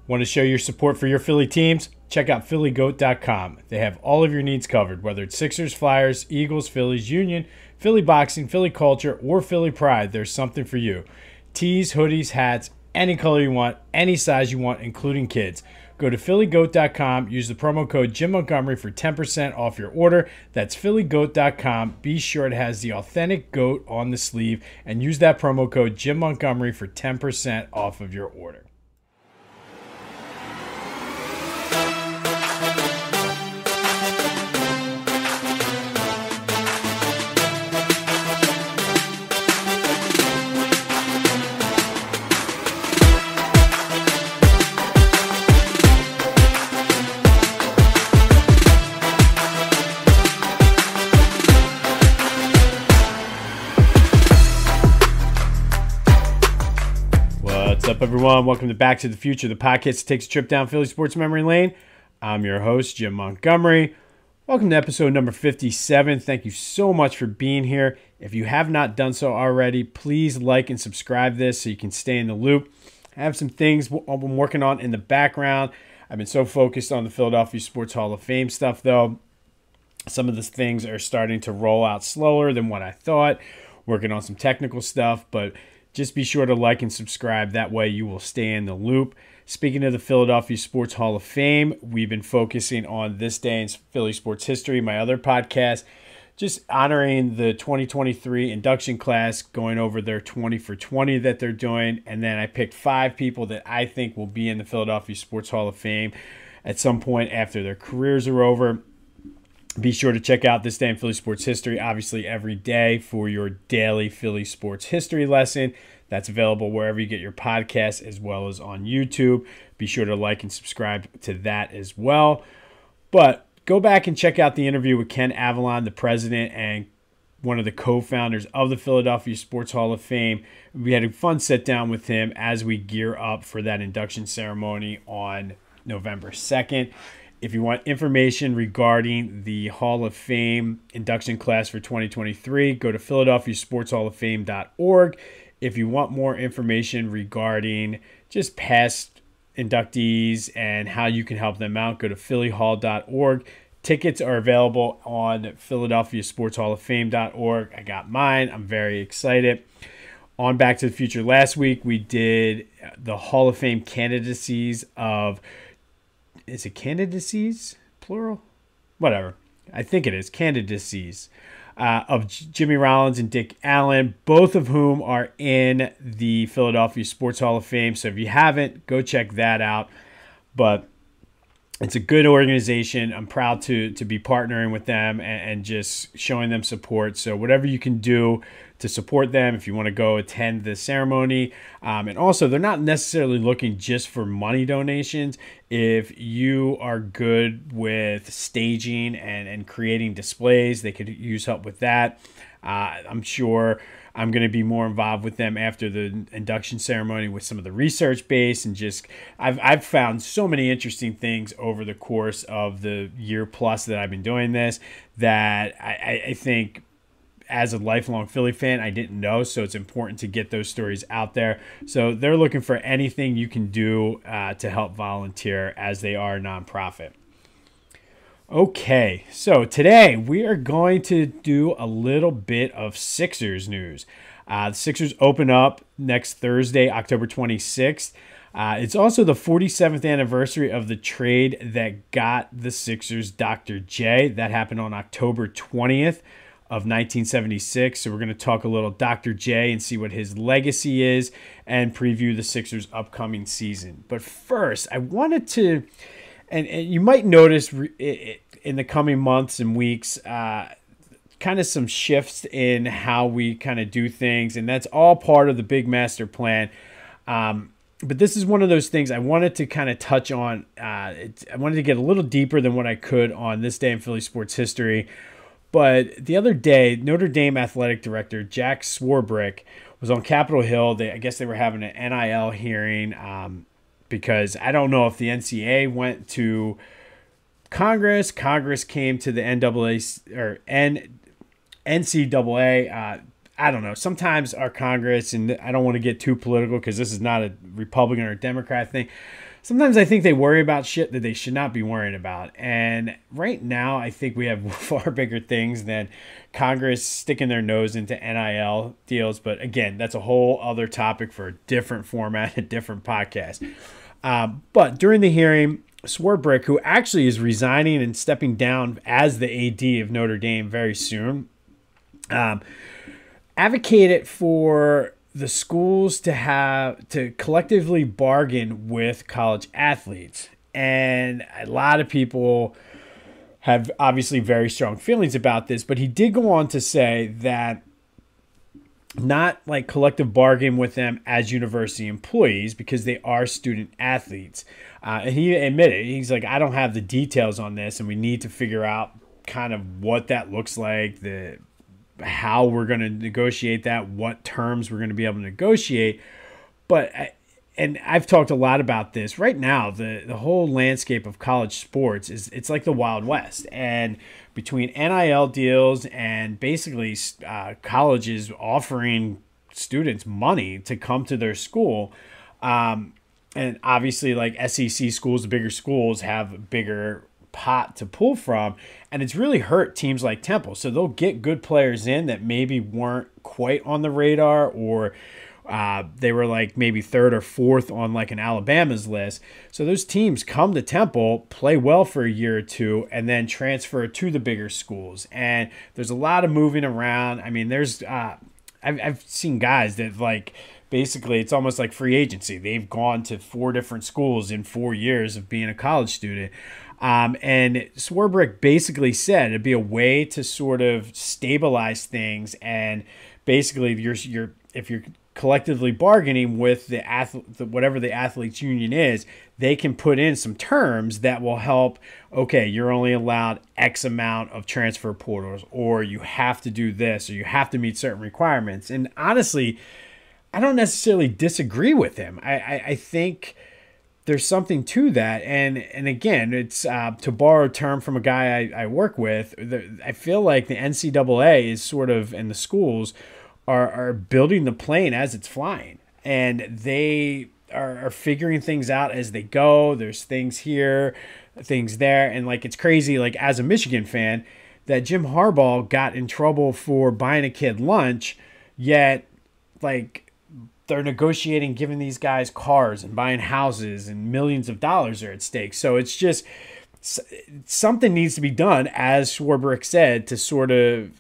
Want to show your support for your Philly teams? Check out phillygoat.com. They have all of your needs covered, whether it's Sixers, Flyers, Eagles, Phillies, Union, Philly boxing, Philly culture, or Philly pride. There's something for you. Tees, hoodies, hats, any color you want, any size you want, including kids. Go to phillygoat.com. Use the promo code Jim Montgomery for 10% off your order. That's phillygoat.com. Be sure it has the authentic goat on the sleeve, and use that promo code Jim Montgomery for 10% off of your order. What's up, everyone? Welcome to Back to the Future, the podcast that takes a trip down Philly sports memory lane. I'm your host, Jim Montgomery. Welcome to episode number 57. Thank you so much for being here. If you have not done so already, please like and subscribe this so you can stay in the loop. I have some things I've been working on in the background. I've been so focused on the Philadelphia Sports Hall of Fame stuff, though. Some of the things are starting to roll out slower than what I thought. Working on some technical stuff, but just be sure to like and subscribe. That way you will stay in the loop. Speaking of the Philadelphia Sports Hall of Fame, we've been focusing on this day in Philly sports history, my other podcast, just honoring the 2023 induction class, going over their 20 for 20 that they're doing. And then I picked 5 people that I think will be in the Philadelphia Sports Hall of Fame at some point after their careers are over. Be sure to check out This Day in Philly Sports History, obviously every day, for your daily Philly sports history lesson. That's available wherever you get your podcasts, as well as on YouTube. Be sure to like and subscribe to that as well. But go back and check out the interview with Ken Avalon, the president and one of the co-founders of the Philadelphia Sports Hall of Fame. We had a fun sit down with him as we gear up for that induction ceremony on November 2nd. If you want information regarding the Hall of Fame induction class for 2023, go to philadelphiasportshalloffame.org. If you want more information regarding just past inductees and how you can help them out, go to phillyhall.org. Tickets are available on philadelphiasportshalloffame.org. I got mine. I'm very excited. On Back to the Future last week, we did the Hall of Fame candidacies of... Is it candidacies? Plural? Whatever. I think it is. Candidacies of Jimmy Rollins and Dick Allen, both of whom are in the Philadelphia Sports Hall of Fame. So if you haven't, go check that out. But it's a good organization. I'm proud to be partnering with them and just showing them support. So whatever you can do to support them, if you want to go attend the ceremony. And also, they're not necessarily looking just for money donations. If you are good with staging and creating displays, they could use help with that. I'm sure I'm going to be more involved with them after the induction ceremony with some of the research base, and just I've found so many interesting things over the course of the year plus that I've been doing this that I think, as a lifelong Philly fan, I didn't know, so it's important to get those stories out there. So they're looking for anything you can do to help volunteer, as they are a nonprofit. Okay, so today we are going to do a little bit of Sixers news. The Sixers open up next Thursday, October 26th. It's also the 47th anniversary of the trade that got the Sixers Dr. J. That happened on October 20th. Of 1976. So we're going to talk a little Dr. J and see what his legacy is and preview the Sixers' upcoming season. But first, I wanted to, and you might notice in the coming months and weeks, kind of some shifts in how we kind of do things, and that's all part of the big master plan. But this is one of those things I wanted to kind of touch on. I wanted to get a little deeper than what I could on This Day in Philly sports history. But the other day, Notre Dame athletic director Jack Swarbrick was on Capitol Hill. I guess they were having an NIL hearing because I don't know if the NCAA went to Congress. Congress came to the NCAA. I don't know. Sometimes our Congress, and I don't want to get too political because this is not a Republican or Democrat thing. Sometimes I think they worry about shit that they should not be worrying about. And right now, I think we have far bigger things than Congress sticking their nose into NIL deals. But again, that's a whole other topic for a different format, a different podcast. But during the hearing, Swarbrick, who actually is resigning and stepping down as the AD of Notre Dame very soon, advocated for the schools to collectively bargain with college athletes. And a lot of people have obviously very strong feelings about this, but he did go on to say that not like collective bargain with them as university employees because they are student athletes. And he admitted, he's like, I don't have the details on this, and we need to figure out kind of what that looks like, how we're going to negotiate that, what terms we're going to be able to negotiate. But and I've talked a lot about this. Right now, the whole landscape of college sports it's like the Wild West. And between NIL deals and basically colleges offering students money to come to their school, and obviously like SEC schools, the bigger schools have a bigger pot to pull from, and it's really hurt teams like Temple. So they'll get good players in that maybe weren't quite on the radar, or they were like maybe third or fourth on like an Alabama's list. So those teams come to Temple, play well for a year or two, and then transfer to the bigger schools. And there's a lot of moving around. I mean, there's I've seen guys that like basically it's almost like free agency. They've gone to 4 different schools in 4 years of being a college student. And Swarbrick basically said it'd be a way to sort of stabilize things, and basically if you're collectively bargaining with whatever the athletes union is, they can put in some terms that will help. Okay, you're only allowed X amount of transfer portals, or you have to do this, or you have to meet certain requirements. And honestly, I don't necessarily disagree with him. I think there's something to that. And again, it's to borrow a term from a guy I work with, I feel like the NCAA is sort of, and the schools are building the plane as it's flying. And they are figuring things out as they go. There's things here, things there. And like, it's crazy, like as a Michigan fan, that Jim Harbaugh got in trouble for buying a kid lunch, yet like, they're negotiating giving these guys cars and buying houses, and millions of dollars are at stake. So it's just something needs to be done, as Swarbrick said, to sort of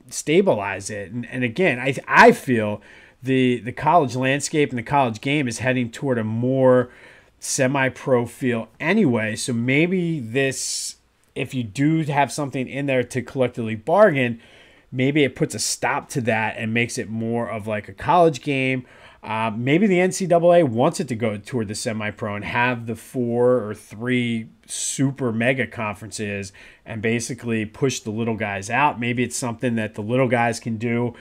stabilize it. And again, I feel the college landscape and the college game is heading toward a more semi-pro feel anyway. So maybe this, if you do have something in there to collectively bargain, maybe it puts a stop to that and makes it more of like a college game. Maybe the NCAA wants it to go toward the semi-pro and have the 4 or 3 super mega conferences and basically push the little guys out. Maybe it's something that the little guys can do.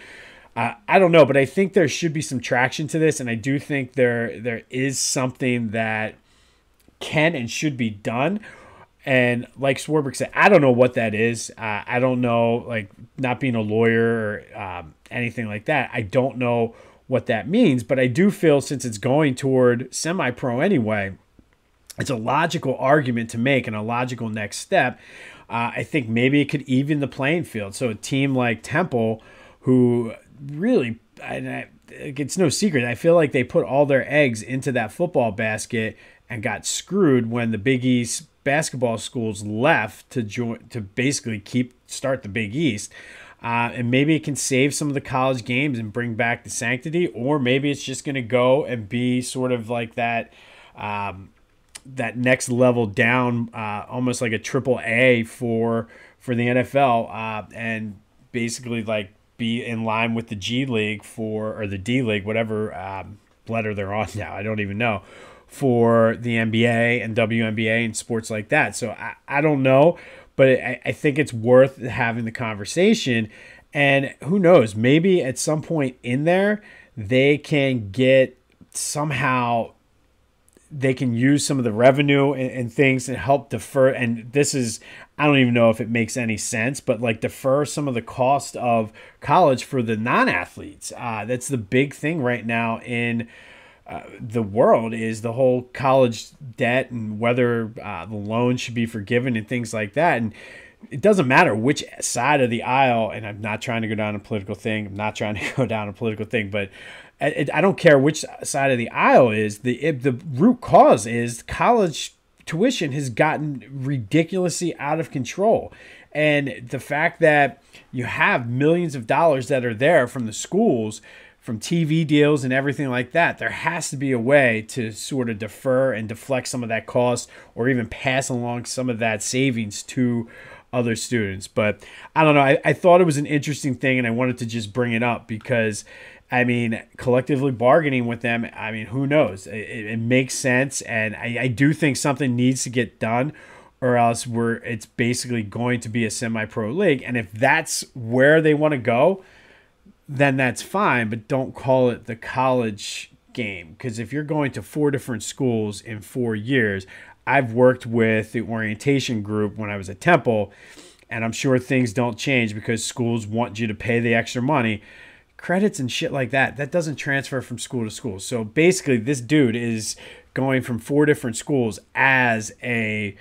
I don't know, but I think there should be some traction to this, and I do think there is something that can and should be done. And like Swarbrick said, I don't know what that is. I don't know, like not being a lawyer or anything like that, I don't know what that means. But I do feel, since it's going toward semi-pro anyway, it's a logical argument to make and a logical next step. I think maybe it could even the playing field. So a team like Temple, who really, it's no secret, I feel like they put all their eggs into that football basket and got screwed when the Big East basketball schools left to basically start the Big East. And maybe it can save some of the college games and bring back the sanctity, or maybe it's just going to go and be sort of like that that next level down, almost like a triple A for the NFL, and basically like be in line with the G League or the D League, whatever letter they're on now. I don't even know, for the NBA and WNBA and sports like that. So I don't know, but I think it's worth having the conversation. And who knows, maybe at some point in there, they can get somehow they can use some of the revenue and things and help defer. And this is, I don't even know if it makes any sense, but like defer some of the cost of college for the non-athletes. That's the big thing right now in the world, is the whole college debt and whether the loan should be forgiven and things like that. And it doesn't matter which side of the aisle, and I'm not trying to go down a political thing. I'm not trying to go down a political thing, but I don't care which side of the aisle is. The root cause is college tuition has gotten ridiculously out of control. And the fact that you have millions of dollars that are there from the schools, from TV deals and everything like that, there has to be a way to sort of defer and deflect some of that cost, or even pass along some of that savings to other students. But I don't know. I thought it was an interesting thing, and I wanted to just bring it up because, I mean, collectively bargaining with them, I mean, who knows? It makes sense, and I do think something needs to get done, or else it's basically going to be a semi-pro league. And if that's where they want to go, then that's fine, but don't call it the college game. Because if you're going to 4 different schools in 4 years, I've worked with the orientation group when I was at Temple, and I'm sure things don't change because schools want you to pay the extra money. Credits and shit like that, that doesn't transfer from school to school. So basically, this dude is going from 4 different schools as a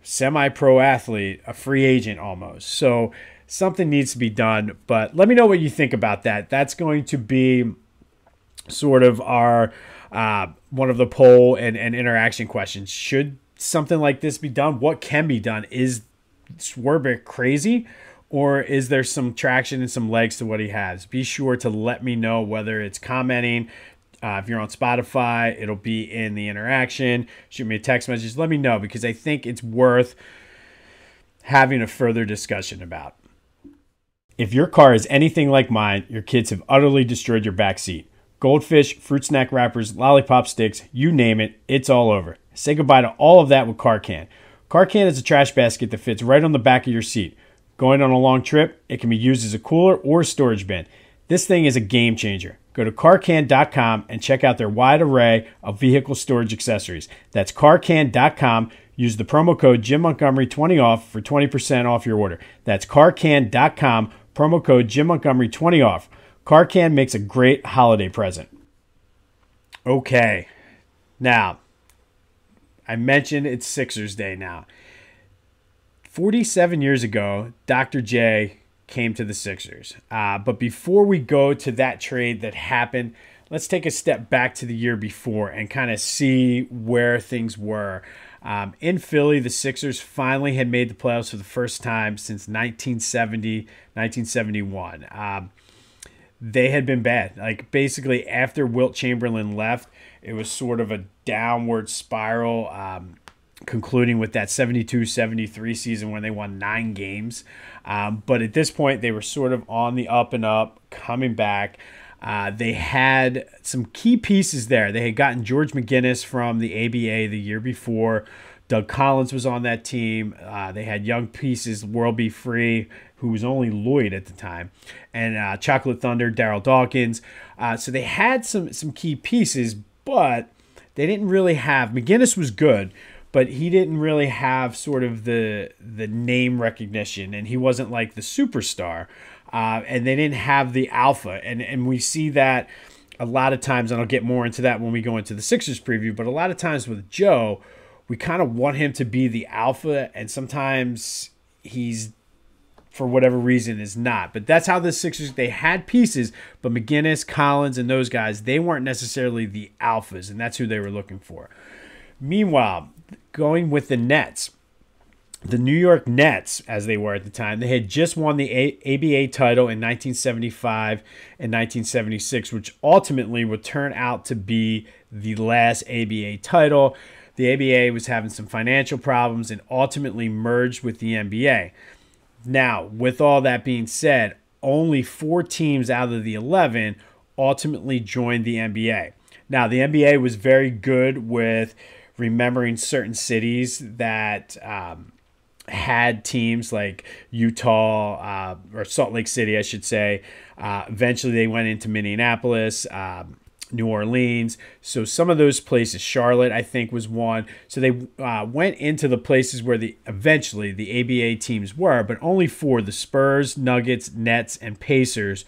semi-pro athlete, a free agent almost. So something needs to be done, but let me know what you think about that. That's going to be sort of our one of the poll and interaction questions. Should something like this be done? What can be done? Is Swerbick crazy, or is there some traction and some legs to what he has? Be sure to let me know, whether it's commenting. If you're on Spotify, it'll be in the interaction. Shoot me a text message. Let me know, because I think it's worth having a further discussion about. If your car is anything like mine, your kids have utterly destroyed your back seat. Goldfish, fruit snack wrappers, lollipop sticks, you name it, it's all over. Say goodbye to all of that with Carcan. Carcan is a trash basket that fits right on the back of your seat. Going on a long trip, it can be used as a cooler or a storage bin. This thing is a game changer. Go to carcan.com and check out their wide array of vehicle storage accessories. That's carcan.com. Use the promo code JimMontgomery20 off for 20% off your order. That's carcan.com, promo code JimMontgomery20 off. Carcan makes a great holiday present. Okay. Now, I mentioned it's Sixers Day now. 47 years ago, Dr. J came to the Sixers. But before we go to that trade that happened, let's take a step back to the year before and kind of see where things were. In Philly, the Sixers finally had made the playoffs for the first time since 1970, 1971. They had been bad. Like, basically, after Wilt Chamberlain left, it was sort of a downward spiral, concluding with that 72-73 season when they won 9 games. But at this point, they were sort of on the up and up, coming back. They had some key pieces there. They had gotten George McGinnis from the ABA the year before. Doug Collins was on that team. They had young pieces, World Be Free, who was only Lloyd at the time, and Chocolate Thunder, Darryl Dawkins. So they had some key pieces, but they didn't really have. McGinnis was good, but he didn't really have sort of the name recognition, and he wasn't like the superstar. And they didn't have the alpha. And we see that a lot of times, and I'll get more into that when we go into the Sixers preview, but a lot of times with Joe, we kind of want him to be the alpha, and sometimes he's, for whatever reason, is not. But that's how the Sixers, they had pieces, but McGinnis, Collins, and those guys, they weren't necessarily the alphas, and that's who they were looking for. Meanwhile, going with the Nets, the New York Nets, as they were at the time, they had just won the ABA title in 1975 and 1976, which ultimately would turn out to be the last ABA title. The ABA was having some financial problems and ultimately merged with the NBA. Now, with all that being said, only 4 teams out of the 11 ultimately joined the NBA. Now, the NBA was very good with remembering certain cities that had teams like Utah or Salt Lake City, I should say. Eventually, they went into Minneapolis. New Orleans. So some of those places, Charlotte, I think, was one. So they went into the places where eventually the ABA teams were, but only four: the Spurs, Nuggets, Nets, and Pacers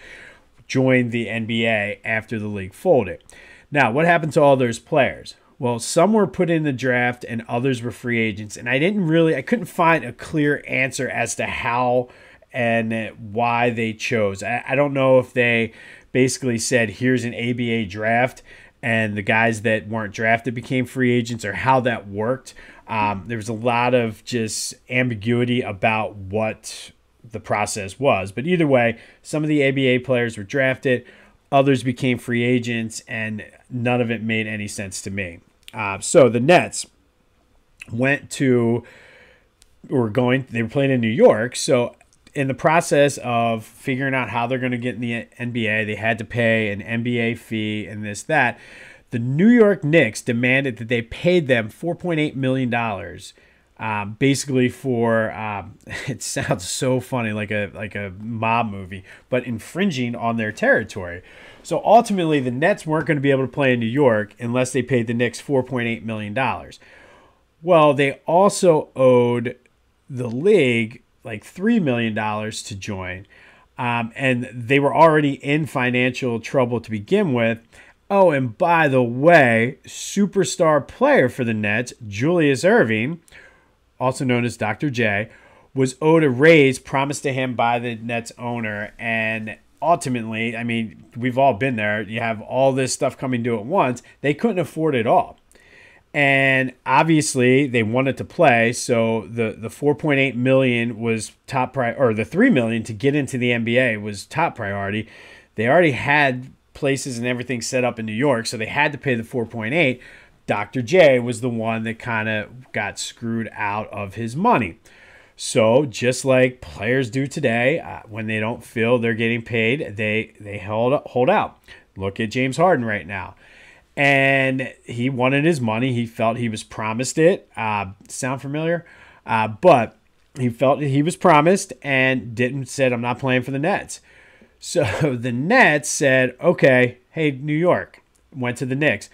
joined the NBA after the league folded. Now, what happened to all those players? Well, some were put in the draft and others were free agents. And I couldn't find a clear answer as to how and why they chose. I don't know if they basically said, here's an ABA draft, and the guys that weren't drafted became free agents, or how that worked. There was a lot of just ambiguity about what the process was. But either way, some of the ABA players were drafted, others became free agents, and none of it made any sense to me. So the Nets they were playing in New York. So in the process of figuring out how they're going to get in the NBA, they had to pay an NBA fee and this, that. The New York Knicks demanded that they paid them $4.8 million, basically for, it sounds so funny, like a mob movie, but infringing on their territory. So ultimately, the Nets weren't going to be able to play in New York unless they paid the Knicks $4.8 million. Well, they also owed the league like $3 million to join. And they were already in financial trouble to begin with. Oh, and by the way, superstar player for the Nets, Julius Erving, also known as Dr. J, was owed a raise promised to him by the Nets owner. And ultimately, I mean, we've all been there. You have all this stuff coming due at once. They couldn't afford it all. And obviously, they wanted to play, so the $4.8 million was top priority, or the $3 million to get into the NBA was top priority. They already had places and everything set up in New York, so they had to pay the $4.8. Dr. J was the one that kind of got screwed out of his money. So just like players do today, when they don't feel they're getting paid, they hold out. Look at James Harden right now. And he wanted his money. He felt he was promised it. Sound familiar? But he felt he was promised and said, I'm not playing for the Nets. So the Nets said, okay, hey, New York, went to the Knicks.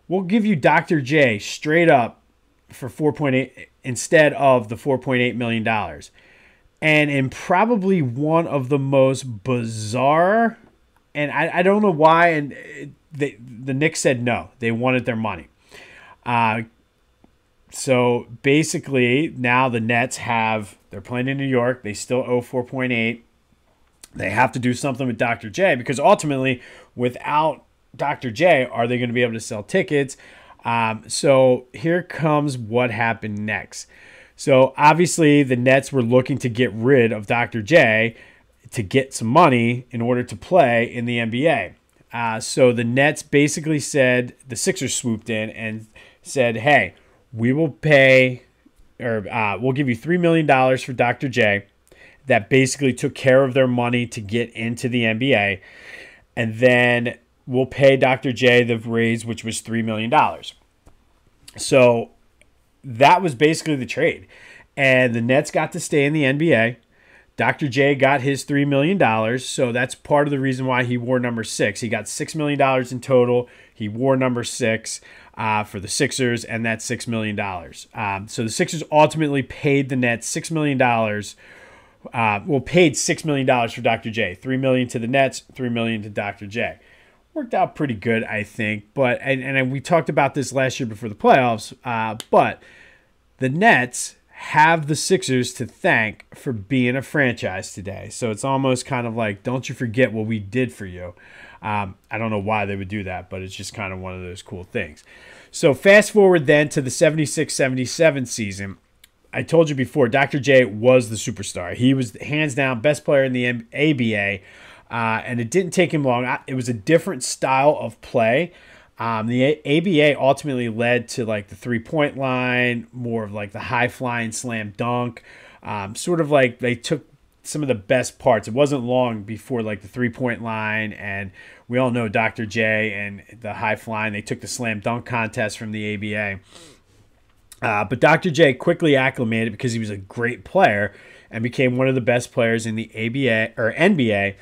We'll give you Dr. J straight up for 4.8 instead of the $4.8 million. And in probably one of the most bizarre, and I don't know why, and the Knicks said no. They wanted their money. So basically, now the Nets they're playing in New York. They still owe 4.8. They have to do something with Dr. J, because ultimately, without Dr. J, are they going to be able to sell tickets? So here comes what happened next. So obviously, the Nets were looking to get rid of Dr. J to get some money in order to play in the NBA. So the Nets basically said, the Sixers swooped in and said, hey, we will pay, or we'll give you $3 million for Dr. J. That basically took care of their money to get into the NBA. And then we'll pay Dr. J the raise, which was $3 million. So that was basically the trade. And the Nets got to stay in the NBA. Dr. J got his $3 million, so that's part of the reason why he wore number 6. He got $6 million in total. He wore number 6 for the Sixers, and that's $6 million. So the Sixers ultimately paid the Nets $6 million. Paid $6 million for Dr. J. $3 million to the Nets, $3 million to Dr. J. Worked out pretty good, I think. But and we talked about this last year before the playoffs, but the Nets have the Sixers to thank for being a franchise today. So it's almost kind of like, don't you forget what we did for you. I don't know why they would do that, but it's just kind of one of those cool things. So fast forward then to the 76-77 season. I told you before, Dr. J was the superstar. He was hands down best player in the ABA, and it didn't take him long. It was a different style of play. The ABA ultimately led to like the 3-point line, more of like the high flying slam dunk, sort of like they took some of the best parts. It wasn't long before like the 3-point line, and we all know Dr. J and the high flying. They took the slam dunk contest from the ABA. But Dr. J quickly acclimated because he was a great player and became one of the best players in the ABA or NBA.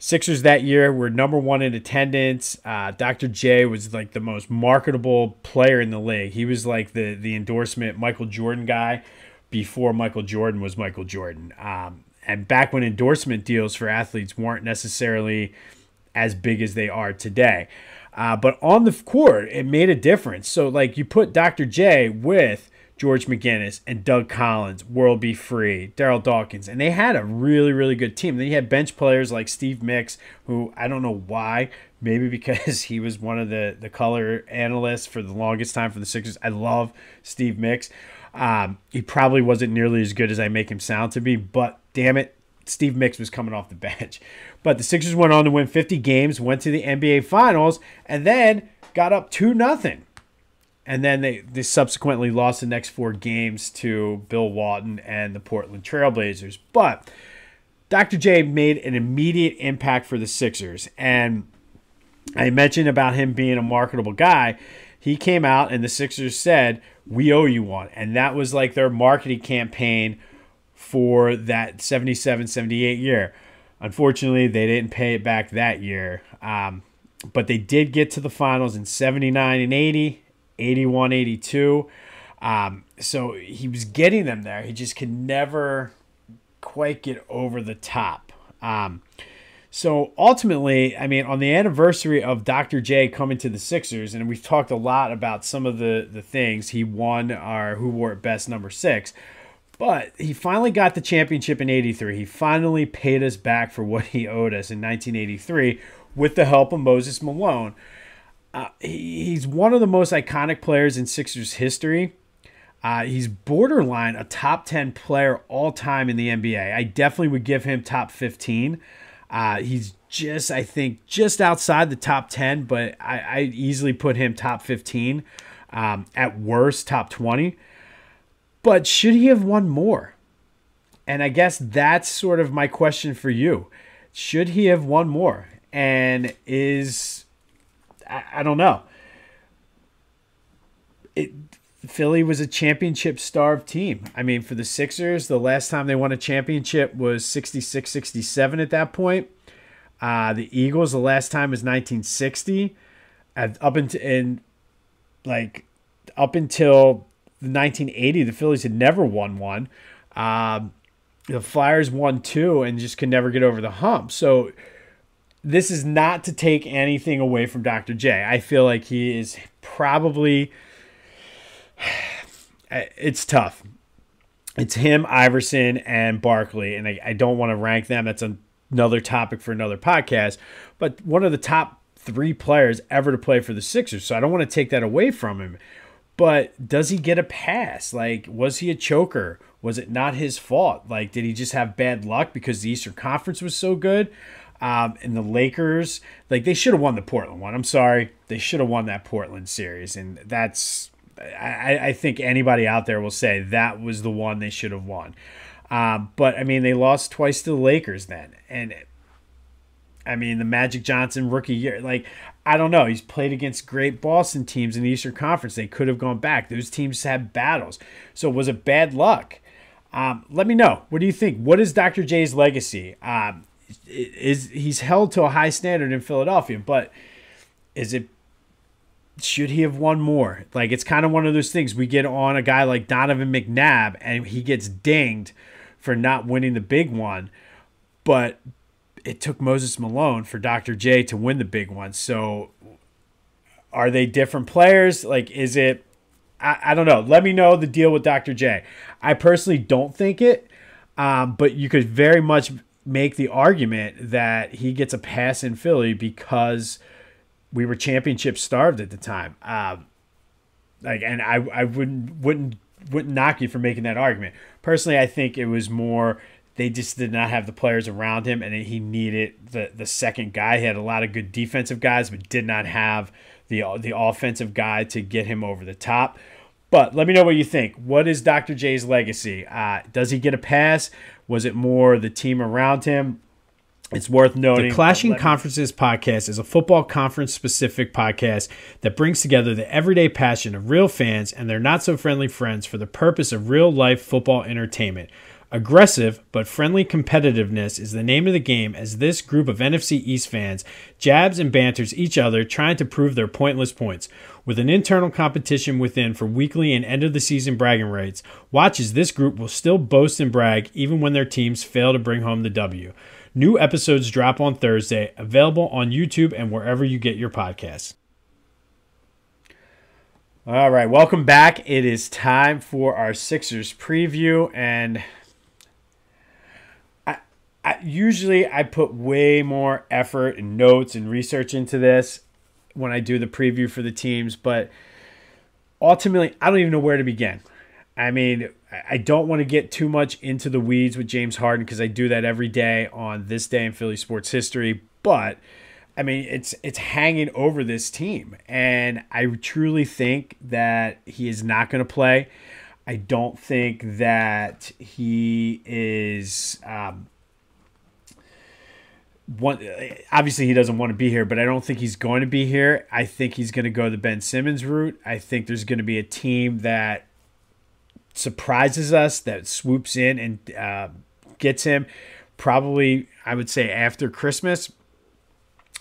Sixers that year were number one in attendance. Dr. J was like the most marketable player in the league. He was like the endorsement Michael Jordan guy before Michael Jordan was Michael Jordan. And back when endorsement deals for athletes weren't necessarily as big as they are today. But on the court, it made a difference. So like you put Dr. J with George McGinnis and Doug Collins, World B. Free, Darryl Dawkins, and they had a really, really good team. Then you had bench players like Steve Mix, who I don't know why, maybe because he was one of the color analysts for the longest time for the Sixers. I love Steve Mix. He probably wasn't nearly as good as I make him sound to be, but damn it, Steve Mix was coming off the bench. But the Sixers went on to win 50 games, went to the NBA Finals, and then got up 2-0. And then they subsequently lost the next 4 games to Bill Walton and the Portland Trailblazers. But Dr. J made an immediate impact for the Sixers. And I mentioned about him being a marketable guy. He came out and the Sixers said, "We owe you one." And that was like their marketing campaign for that 77-78 year. Unfortunately, they didn't pay it back that year. But they did get to the finals in 79 and 80. 81, 82. So he was getting them there. He just could never quite get over the top. So ultimately, I mean, on the anniversary of Dr. J coming to the Sixers, and we've talked a lot about some of the things, he won our Who Wore It Best #6, but he finally got the championship in 83. He finally paid us back for what he owed us in 1983 with the help of Moses Malone. He's one of the most iconic players in Sixers history. He's borderline a top 10 player all time in the NBA. I definitely would give him top 15. He's just, I think, just outside the top 10, but I easily put him top 15. At worst, top 20. But should he have won more? And I guess that's sort of my question for you. Should he have won more? And I don't know. Philly was a championship-starved team. I mean, for the Sixers, the last time they won a championship was 66-67 at that point. The Eagles, the last time was 1960. Up until 1980, the Phillies had never won one. The Flyers won 2 and just could never get over the hump. So this is not to take anything away from Dr. J. I feel like he is probably – it's tough. It's him, Iverson, and Barkley, and I don't want to rank them. That's another topic for another podcast. But one of the top 3 players ever to play for the Sixers, so I don't want to take that away from him. But does he get a pass? Like, was he a choker? Was it not his fault? Like, did he just have bad luck because the Eastern Conference was so good? And the Lakers, like, they should have won the Portland one. I'm sorry. They should have won that Portland series. And that's, I think anybody out there will say that was the one they should have won. But, I mean, they lost twice to the Lakers then. And, I mean, the Magic Johnson rookie year, like, I don't know. He's played against great Boston teams in the Eastern Conference. They could have gone back. Those teams had battles. So was it bad luck? Let me know. What do you think? What is Dr. J's legacy? He's held to a high standard in Philadelphia, but should he have won more? Like, it's kind of one of those things. We get on a guy like Donovan McNabb, and he gets dinged for not winning the big one, but it took Moses Malone for Dr. J to win the big one. So are they different players? Like, is it – I don't know. Let me know the deal with Dr. J. I personally don't think it, but you could very much – make the argument that he gets a pass in Philly because we were championship starved at the time. And I wouldn't knock you for making that argument. Personally, I think it was more they just did not have the players around him, and he needed the second guy. He had a lot of good defensive guys, but did not have the offensive guy to get him over the top. But let me know what you think. What is Dr. J's legacy? Does he get a pass? Was it more the team around him? It's worth noting. The Clashing Conferences podcast is a football conference-specific podcast that brings together the everyday passion of real fans and their not-so-friendly friends for the purpose of real-life football entertainment. Aggressive but friendly competitiveness is the name of the game as this group of NFC East fans jabs and banters each other trying to prove their pointless points. With an internal competition within for weekly and end-of-the-season bragging rights, watch as this group will still boast and brag even when their teams fail to bring home the W. New episodes drop on Thursday, available on YouTube and wherever you get your podcasts. All right, welcome back. It is time for our Sixers preview, and usually I put way more effort and notes and research into this when I do the preview for the teams, but ultimately I don't even know where to begin. I mean, I don't want to get too much into the weeds with James Harden because I do that every day on This Day in Philly Sports History, but I mean, it's hanging over this team, and I truly think that he is not going to play. I don't think that he is obviously he doesn't want to be here, but I don't think he's going to be here. I think he's going to go the Ben Simmons route. I think there's going to be a team that surprises us, that swoops in and gets him probably, I would say, after Christmas.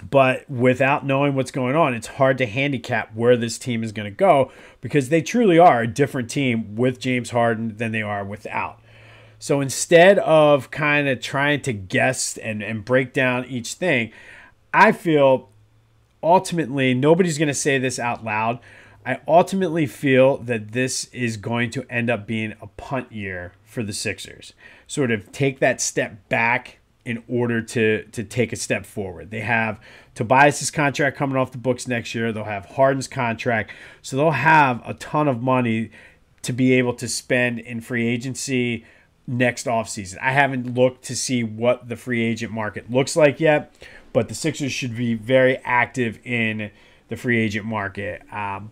But without knowing what's going on, it's hard to handicap where this team is going to go because they truly are a different team with James Harden than they are without. So instead of kind of trying to guess and break down each thing, I feel ultimately, nobody's going to say this out loud, I ultimately feel that this is going to end up being a punt year for the Sixers. Sort of take that step back in order to take a step forward. They have Tobias's contract coming off the books next year. They'll have Harden's contract. So they'll have a ton of money to be able to spend in free agency next offseason. I haven't looked to see what the free agent market looks like yet, but the Sixers should be very active in the free agent market.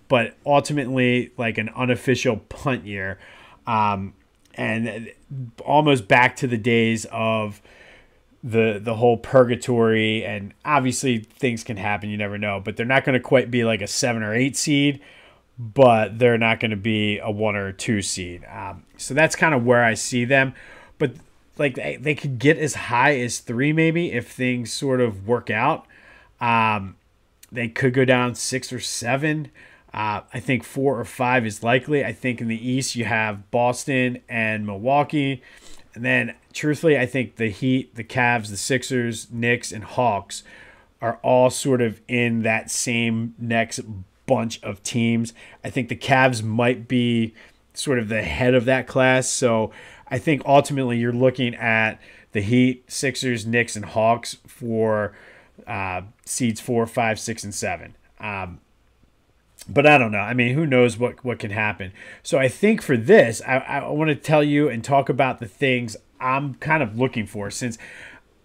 But ultimately, like an unofficial punt year, and almost back to the days of the whole purgatory, and obviously things can happen, you never know, but they're not going to quite be like a 7 or 8 seed, but they're not going to be a 1 or 2 seed. So that's kind of where I see them, but like they could get as high as 3 maybe if things sort of work out. They could go down 6 or 7. I think 4 or 5 is likely. I think in the East you have Boston and Milwaukee. And then, truthfully, I think the Heat, the Cavs, the Sixers, Knicks, and Hawks are all sort of in that same next bunch of teams. I think the Cavs might be sort of the head of that class. So I think ultimately you're looking at the Heat, Sixers, Knicks, and Hawks for seeds 4, 5, 6, and 7. But I don't know. I mean, who knows what can happen. So I think for this, I want to tell you and talk about the things I'm kind of looking for, since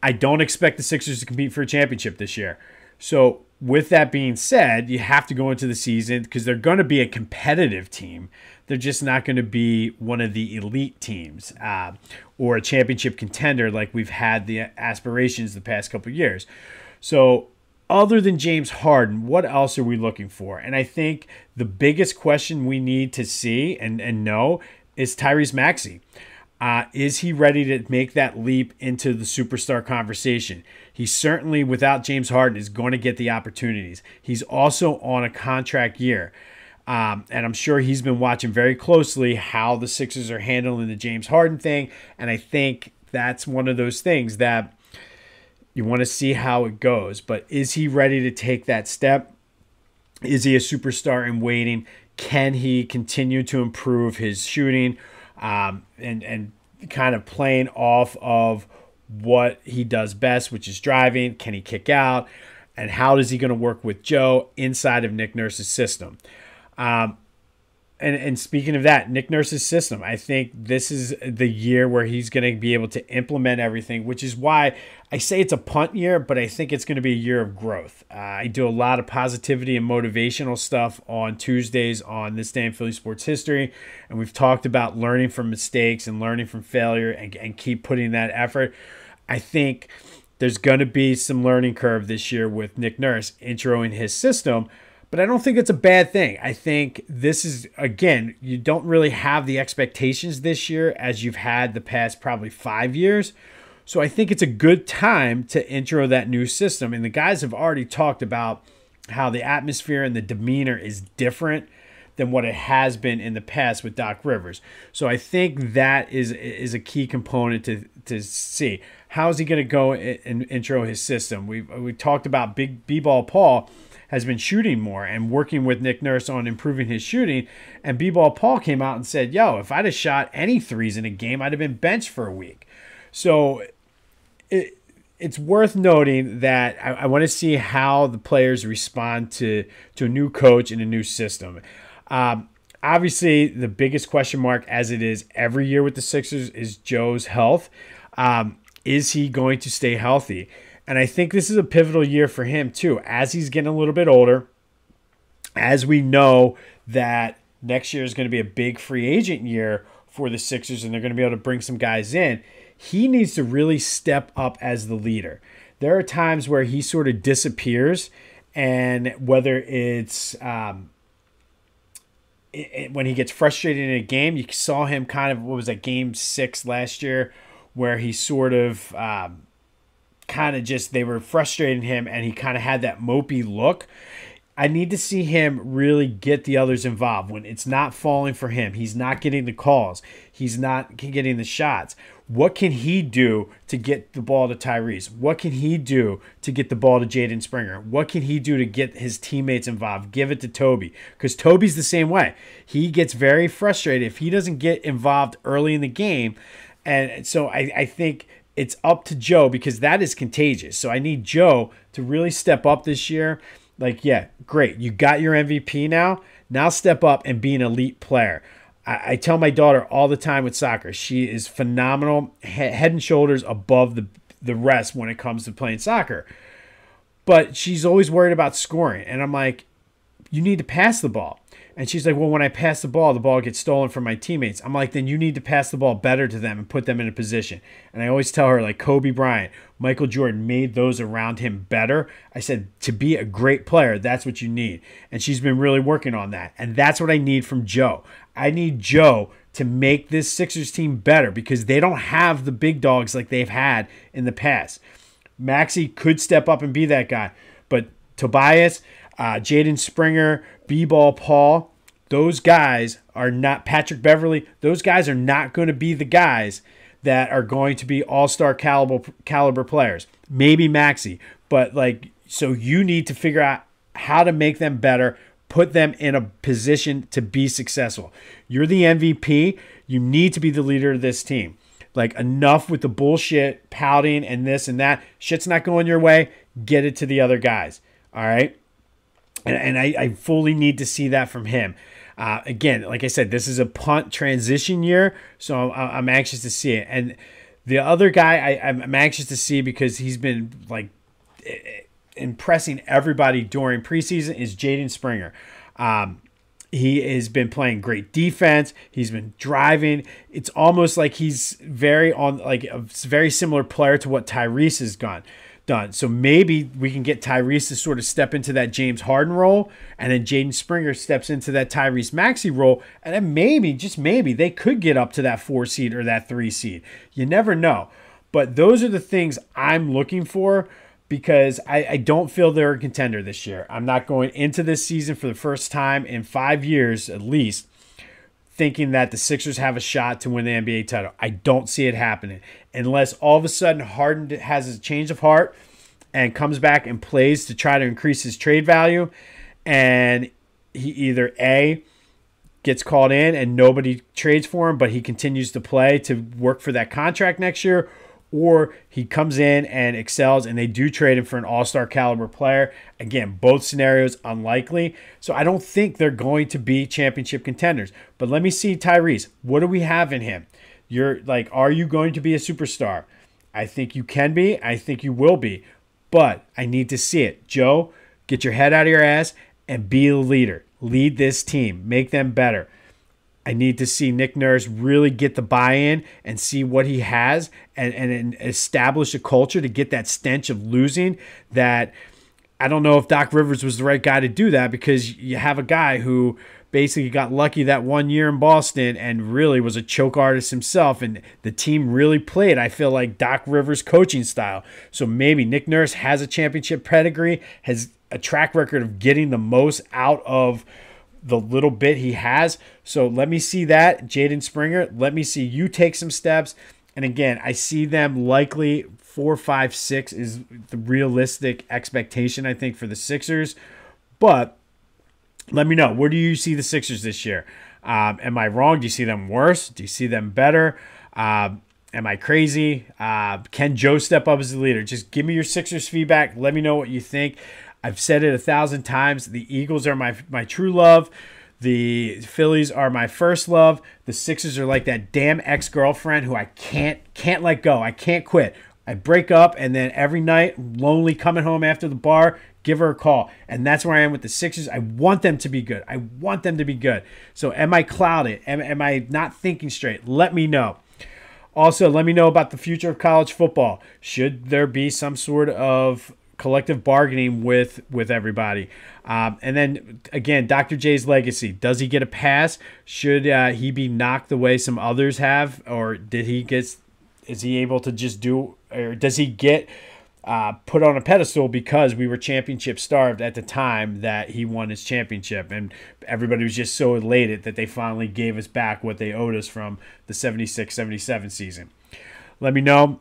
I don't expect the Sixers to compete for a championship this year. So with that being said, you have to go into the season because they're going to be a competitive team. They're just not going to be one of the elite teams or a championship contender like we've had the aspirations the past couple of years. So other than James Harden, what else are we looking for? And I think the biggest question we need to see and know is Tyrese Maxey. Is he ready to make that leap into the superstar conversation? He certainly, without James Harden, is going to get the opportunities. He's also on a contract year. And I'm sure he's been watching very closely how the Sixers are handling the James Harden thing. And I think that's one of those things that you want to see how it goes, but is he ready to take that step? Is he a superstar in waiting? Can he continue to improve his shooting and kind of playing off of what he does best, which is driving? Can he kick out? And how is he going to work with Joe inside of Nick Nurse's system? And speaking of that, Nick Nurse's system, I think this is the year where he's going to be able to implement everything, which is why I say it's a punt year, but I think it's going to be a year of growth. I do a lot of positivity and motivational stuff on Tuesdays on This Day in Philly Sports History, and we've talked about learning from mistakes and learning from failure and keep putting that effort. I think there's going to be some learning curve this year with Nick Nurse introing his system, But I don't think it's a bad thing. I think this is, again, you don't really have the expectations this year as you've had the past probably 5 years. So I think it's a good time to intro that new system. And the guys have already talked about how the atmosphere and the demeanor is different than what it has been in the past with Doc Rivers. So I think that is a key component to see. How is he going to go and intro his system? We talked about Big B-Ball Paul has been shooting more and working with Nick Nurse on improving his shooting. And B-Ball Paul came out and said, yo, if I'd have shot any threes in a game, I'd have been benched for a week. So it's worth noting that I want to see how the players respond to a new coach and a new system. Obviously, the biggest question mark, as it is every year with the Sixers, is Joe's health. Is he going to stay healthy? And I think this is a pivotal year for him, too, as he's getting a little bit older, as we know that next year is going to be a big free agent year for the Sixers, and they're going to be able to bring some guys in. He needs to really step up as the leader. There are times where he sort of disappears, and whether it's when he gets frustrated in a game, you saw him kind of, what was that, game 6 last year, where he sort of they were frustrating him, and he kind of had that mopey look. I need to see him really get the others involved. When it's not falling for him, he's not getting the calls, he's not getting the shots. What can he do to get the ball to Tyrese? What can he do to get the ball to Jaden Springer? What can he do to get his teammates involved? Give it to Toby, because Toby's the same way. He gets very frustrated if he doesn't get involved early in the game. And so I think it's up to Joe, because that is contagious. So I need Joe to really step up this year. Like, yeah, great. You got your MVP now. Now step up and be an elite player. I tell my daughter all the time with soccer, she is phenomenal, head and shoulders above the rest when it comes to playing soccer. But she's always worried about scoring. And I'm like, you need to pass the ball. And she's like, well, when I pass the ball gets stolen from my teammates. I'm like, then you need to pass the ball better to them and put them in a position. And I always tell her, like Kobe Bryant, Michael Jordan made those around him better. I said, to be a great player, that's what you need. And she's been really working on that. And that's what I need from Joe. I need Joe to make this Sixers team better, because they don't have the big dogs like they've had in the past. Maxey could step up and be that guy. But Tobias, Jaden Springer, B-Ball Paul, those guys are not, Patrick Beverly, those guys are not going to be the guys that are going to be all-star caliber players. Maybe Maxey, but so you need to figure out how to make them better, put them in a position to be successful. You're the MVP. You need to be the leader of this team. Like, enough with the bullshit, pouting and this and that. Shit's not going your way. Get it to the other guys. All right? And I fully need to see that from him. Again, like I said, this is a punt transition year, so I'm anxious to see it. And the other guy I'm anxious to see, because he's been impressing everybody during preseason, is Jaden Springer. He has been playing great defense. He's been driving. It's almost like he's a very similar player to what Tyrese has done. So maybe we can get Tyrese to sort of step into that James Harden role, and then Jaden Springer steps into that Tyrese Maxey role, and then maybe, just maybe, they could get up to that 4 seed or that 3 seed. You never know. But those are the things I'm looking for, because I don't feel they're a contender this year. I'm not going into this season for the first time in 5 years at least thinking that the Sixers have a shot to win the NBA title. I don't see it happening unless all of a sudden Harden has a change of heart and comes back and plays to try to increase his trade value, and he either A, gets called in and nobody trades for him, but he continues to play to work for that contract next year, or he comes in and excels and they do trade him for an all-star caliber player. Again, both scenarios unlikely. So I don't think they're going to be championship contenders. But let me see Tyrese. What do we have in him? Are you going to be a superstar? I think you can be. I think you will be. But I need to see it. Joe, get your head out of your ass and be a leader. Lead this team. Make them better. I need to see Nick Nurse really get the buy-in and see what he has and establish a culture to get that stench of losing that I don't know if Doc Rivers was the right guy to do that, because you have a guy who basically got lucky that 1 year in Boston and really was a choke artist himself, and the team really played, I feel like, Doc Rivers' coaching style. So maybe Nick Nurse has a championship pedigree, has a track record of getting the most out of the little bit he has. So let me see that. Jaden Springer, let me see you take some steps. And again, I see them likely 4, 5, 6 is the realistic expectation, I think, for the Sixers. But let me know, where do you see the Sixers this year? Am I wrong? Do you see them worse? Do you see them better? Am I crazy? Can Joe step up as the leader? Just give me your Sixers feedback. Let me know what you think. I've said it 1,000 times. The Eagles are my true love. The Phillies are my first love. The Sixers are like that damn ex-girlfriend who I can't let go. I can't quit. I break up, and then every night, lonely, coming home after the bar, give her a call. And that's where I am with the Sixers. I want them to be good. I want them to be good. So am I clouded? Am I not thinking straight? Let me know. Also, let me know about the future of college football. Should there be some sort of collective bargaining with everybody? And then, again, Dr. J's legacy. Does he get a pass? Should he be knocked the way some others have? Or is he able to just do, or does he get put on a pedestal because we were championship starved at the time that he won his championship, and everybody was just so elated that they finally gave us back what they owed us from the 76-77 season? Let me know.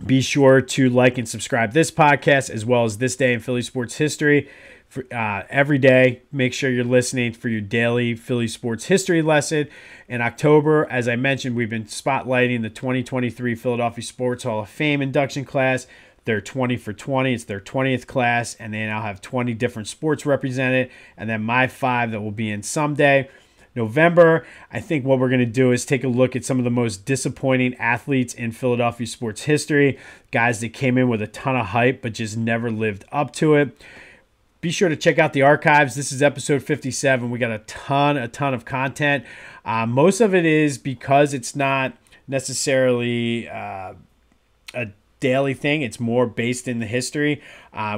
Be sure to like and subscribe this podcast, as well as This Day in Philly Sports History. For, every day, make sure you're listening for your daily Philly sports history lesson. In October, as I mentioned, we've been spotlighting the 2023 Philadelphia Sports Hall of Fame induction class. They're 20 for 20. It's their 20th class, and they now have 20 different sports represented. And then my 5 that will be in someday. November, I think what we're going to do is take a look at some of the most disappointing athletes in Philadelphia sports history, guys that came in with a ton of hype but just never lived up to it. Be sure to check out the archives. This is episode 57. We got a ton of content. Most of it is because it's not necessarily a daily thing. It's more based in the history.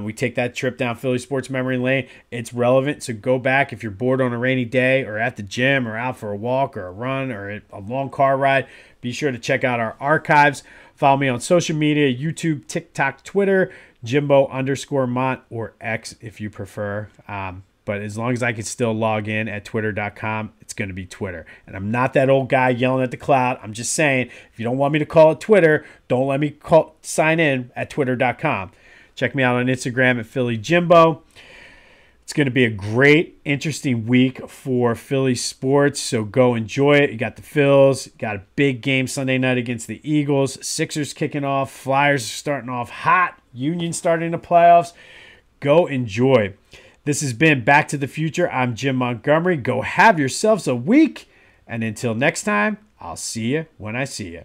We take that trip down Philly sports memory lane. It's relevant, so go back if you're bored on a rainy day or at the gym or out for a walk or a run or a long car ride. Be sure to check out our archives. Follow me on social media, YouTube, TikTok, Twitter, Jimbo_Mont, or X if you prefer. But as long as I can still log in at twitter.com, it's going to be Twitter. And I'm not that old guy yelling at the cloud. I'm just saying, if you don't want me to call it Twitter, don't let me sign in at twitter.com. Check me out on Instagram at PhillyJimbo. It's going to be a great, interesting week for Philly sports, so go enjoy it. You got the Phils, got a big game Sunday night against the Eagles, Sixers kicking off, Flyers are starting off hot, Union starting the playoffs. Go enjoy. This has been Back to the Future. I'm Jim Montgomery. Go have yourselves a week, and until next time, I'll see you when I see you.